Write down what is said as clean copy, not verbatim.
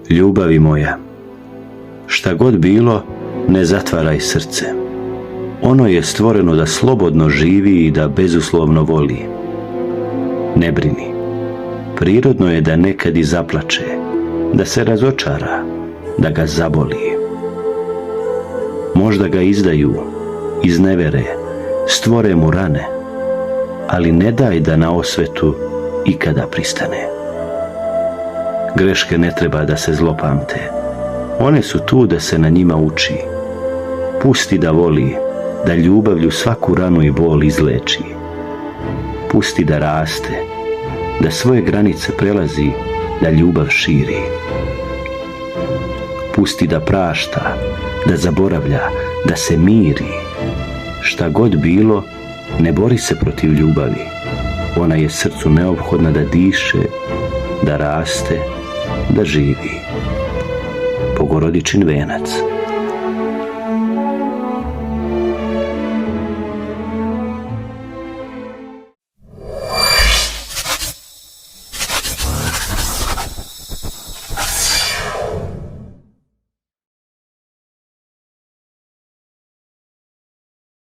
Ljubavi moja, šta god bilo, ne zatvaraj srce. Ono je stvoreno da slobodno živi i da bezuslovno voli. Ne brini, prirodno je da nekad i zaplače, da se razočara, da ga zaboli. Možda ga izdaju, iznevere, stvore mu rane, ali ne daj da na osvetu ikada pristane. Greške ne treba da se zlopamte, one su tu da se na njima uči. Pusti da voli, da ljubavlju svaku ranu i bol izleči. Pusti da raste, da svoje granice prelazi, da ljubav širi. Pusti da prašta, da zaboravlja, da se miri. Šta god bilo, ne bori se protiv ljubavi. Ona je srcu neophodna da diše, da raste, da živi. Bogorodičin venac.